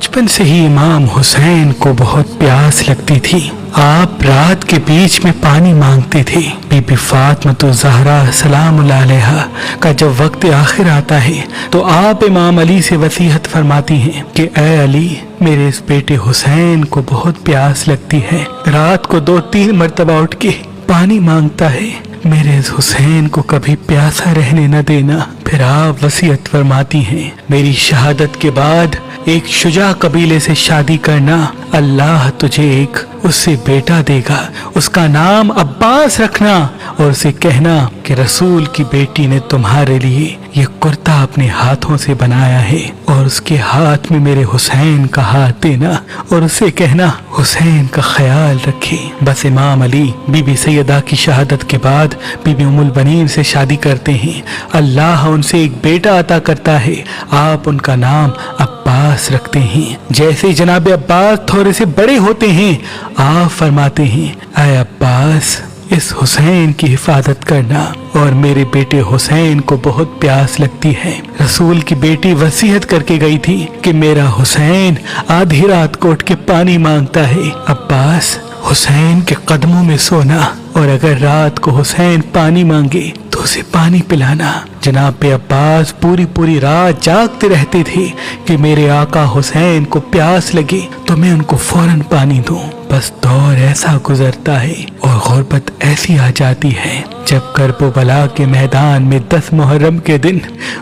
बचपन से ही इमाम हुसैन को बहुत प्यास लगती थी। आप रात के बीच में पानी मांगते थे। बीबी फातिमा ज़हरा सलामुल्लाह अलैहा का जब वक्त आखिर आता है तो आप इमाम अली से वसीयत फरमाती हैं कि ए अली, मेरे इस बेटे हुसैन को बहुत प्यास लगती है, रात को 2-3 मरतबा उठ के पानी मांगता है, मेरे इस हुसैन को कभी प्यासा रहने न देना। फिर आप वसीयत फरमाती हैं, मेरी शहादत के बाद एक शुजा कबीले से शादी करना, अल्लाह तुझे एक उससे बेटा देगा, उसका नाम अब्बास रखना और उसे कहना कि रसूल की बेटी ने तुम्हारे लिए ये कुर्ता अपने हाथों से बनाया है और उसके हाथ में मेरे हुसैन का हाथ देना और उसे कहना हुसैन का ख्याल रखे। बस इमाम अली बीबी सैयदा की शहादत के बाद बीबी उम्मुल बनीन से शादी करते हैं। अल्लाह उनसे एक बेटा अता करता है, आप उनका नाम अब्बास रखते हैं। जैसे ही जनाब अब्बास थोड़े से बड़े होते हैं, आप फरमाते हैं, ऐ अब्बास, इस हुसैन की हिफाजत करना और मेरे बेटे हुसैन को बहुत प्यास लगती है। रसूल की बेटी वसीयत करके गई थी कि मेरा हुसैन आधी रात को उठ के पानी मांगता है, अब्बास हुसैन के कदमों में सोना और अगर रात को हुसैन पानी मांगे तो उसे पानी पिलाना। जनाब अब्बास पूरी रात जागते रहते थे कि मेरे आका हुसैन को प्यास लगे तो मैं उनको फौरन पानी दूं। बस दौर ऐसा गुजरता है और गुर्बत ऐसी आ जाती है जब करबला के मैदान में 10 मुहर्रम के दिन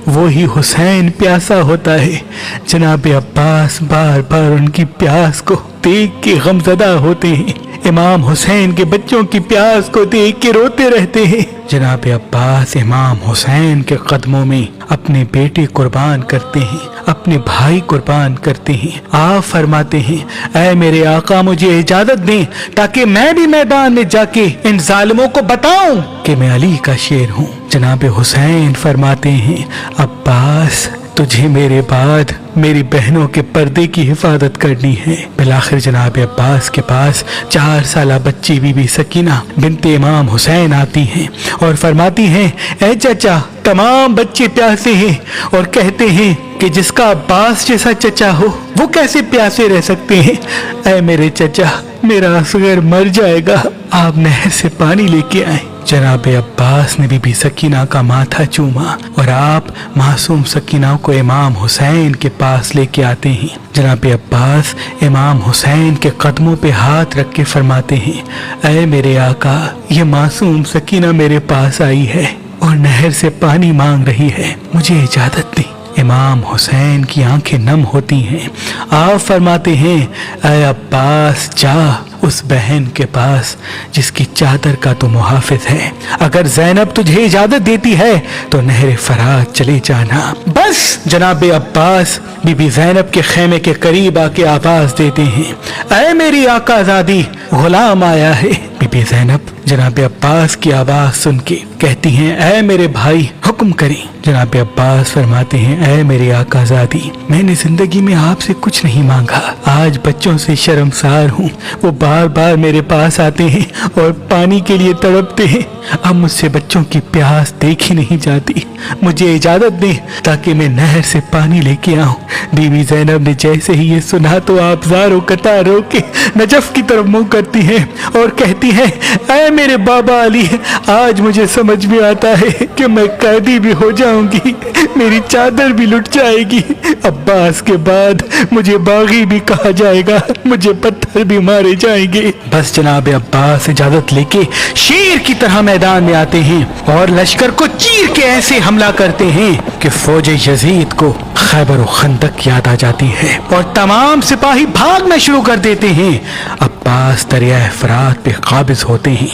वो ही हुसैन प्यासा होता है। जनाब अब्बास बार बार उनकी प्यास को देख के गमज़दा होते हैं, इमाम हुसैन के बच्चों की प्यास को देख के रोते रहते हैं। जनाब अब्बास इमाम हुसैन के कदमों में अपने बेटे कुर्बान करते हैं, अपने भाई कुर्बान करते हैं। आप फरमाते हैं, ऐ मेरे आका, मुझे इजाजत दें ताकि मैं भी मैदान में जाके इन जालिमों को बताऊं कि मैं अली का शेर हूँ। जनाब हुसैन फरमाते हैं, अब्बास तुझे मेरे बाद मेरी बहनों के पर्दे की हिफाजत करनी है। बिलाखिर जनाब अब्बास के पास 4 साल बच्ची बीबी सकीना बिनते इमाम हुसैन आती हैं और फरमाती हैं, ऐ चाचा, तमाम बच्चे प्यासे हैं और कहते हैं कि जिसका अब्बास जैसा चचा हो वो कैसे प्यासे रह सकते हैं। ऐ मेरे चचा, मेरा असगर मर जाएगा, आप नहर से पानी लेके आए। जनाब अब्बास ने बीबी सकीना का माथा चूमा और आप मासूम सकीना को इमाम हुसैन के पास लेके आते हैं। जनाब अब्बास इमाम हुसैन के कदमों पे हाथ रख के फरमाते हैं, ऐ मेरे आका, ये मासूम सकीना मेरे पास आई है और नहर से पानी मांग रही है, मुझे इजाजत दें। इमाम हुसैन की आंखें नम होती हैं। आप फरमाते हैं, ऐ अब्बास, जा उस बहन के पास जिसकी चादर का तो मुहाफिज है, अगर ज़ैनब तुझे इजाजत देती है तो नहर फरात चले जाना। बस जनाब अब्बास बीबी ज़ैनब के खेमे के करीब आके आवाज देते हैं, ऐ मेरी आकाज़ादी, गुलाम आया है। बीबी ज़ैनब जनाब अब्बास की आवाज सुन के कहती हैं, ऐ मेरे भाई, हुक्म करें। जनाब अब्बास फरमाते हैं, ऐ मेरी आकाज़ादी, मैंने जिंदगी में आपसे कुछ नहीं मांगा, आज बच्चों से शर्मसार हूँ। वो बार बार मेरे पास आते हैं और पानी के लिए तड़पते हैं, अब मुझसे बच्चों की प्यास देखी नहीं जाती, मुझे इजाजत दें ताकि मैं नहर से पानी लेके आऊं। बीबी ज़ैनब ने जैसे ही ये सुना तो आप ज़ारो कतार रोके नजफ की तरफ मुंह करती हैं और कहती हैं, ऐ मेरे बाबा अली, आज मुझे समझ में आता है कि मैं कैदी भी हो जाऊंगी, मेरी चादर भी लुट जाएगी, अब्बास के बाद मुझे बागी भी कहा जाएगा, मुझे पत्थर भी मारे जाएंगे। बस जनाब अब्बास इजाजत लेके शेर की तरह मैदान में आते हैं और लश्कर को चीर के ऐसे हमला करते हैं कि फौज यजीद को खैबर खंदक याद आ जाती है और तमाम सिपाही भागना शुरू कर देते हैं। अब्बास दरिया फरात पे काबिज होते हैं,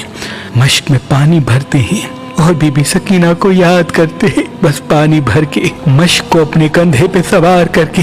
मश्क में पानी भरते हैं और बीबी सकीना को याद करते हैं। बस पानी भर के मश्क को अपने कंधे पे सवार करके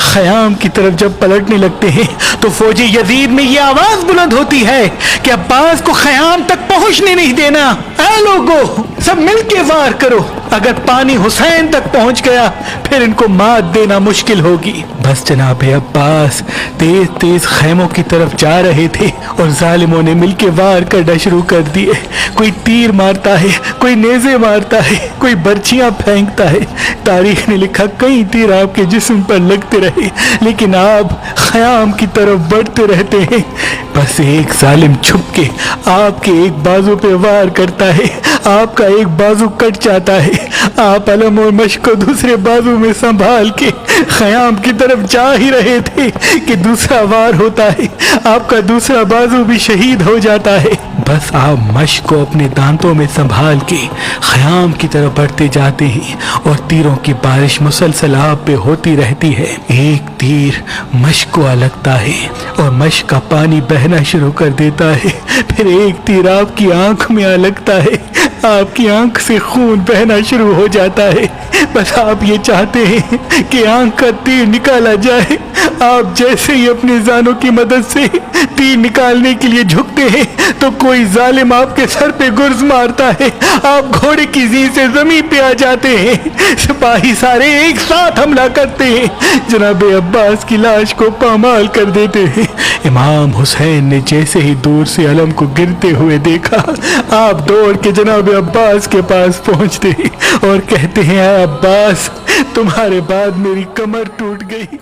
खयाम की तरफ जब पलटने लगते हैं तो फौजी यजीद में ये आवाज बुलंद होती है कि अब्बास को खयाम तक पहुंचने नहीं देना। ऐ लोगो, सब मिलके वार करो, اگر پانی حسین تک پہنچ گیا پھر ان کو مات دینا مشکل ہوگی۔ بس جناب عباس تیز تیز خیموں کی طرف جا رہے تھے اور ظالموں نے مل کے وار کرنا شروع کر دیے۔ کوئی تیر مارتا ہے، کوئی نیزے مارتا ہے، کوئی برچیاں پھینکتا ہے۔ تاریخ نے لکھا کئی تیر آپ کے جسم پر لگتے رہے لیکن آپ خیام کی طرف بڑھتے رہتے ہیں۔ بس ایک ظالم چھپ کے آپ کے ایک بازو پہ وار کرتا ہے، آپ کا ایک بازو کٹ جاتا ہے، آپ علم اور مشق کو دوسرے بازو میں سنبھال کے خیام کی طرف جا ہی رہے تھے کہ دوسرا وار ہوتا ہے، آپ کا دوسرا بازو بھی شہید ہو جاتا ہے۔ بس آپ مشق کو اپنے دانتوں میں سنبھال کے خیام کی طرف بڑھتے جاتے ہیں اور تیروں کی بارش مسلسل آپ پہ ہوتی رہتی ہے۔ ایک تیر مشق کو لگتا ہے اور مشق کا پانی بہنا شروع کر دیتا ہے، پھر ایک تیر آپ کی آنکھ میں لگتا ہے، آپ کی آنکھ سے خون بہنا شروع ہو جاتا ہے۔ بس آپ یہ چاہتے ہیں کہ آنکھ کا تیر نکالا جائے۔ آپ جیسے ہی اپنی زانوں کی مدد سے تیر نکالنے کے لیے جھکتے ہیں تو کوئی ظالم آپ کے سر پہ گرز مارتا ہے، آپ گھوڑے کی زین سے زمین پہ آ جاتے ہیں۔ سپاہی سارے ایک ساتھ حملہ کرتے ہیں، جناب عباس کی لاش کو پامال کر دیتے ہیں۔ امام حسین نے جیسے ہی دور سے علم کو گرتے ہوئے دیکھا، آپ دوڑ کے جناب عباس کے پاس پہنچتے اور کہتے ہیں، اے عباس تمہارے بعد میری کمر ٹوٹ گئی۔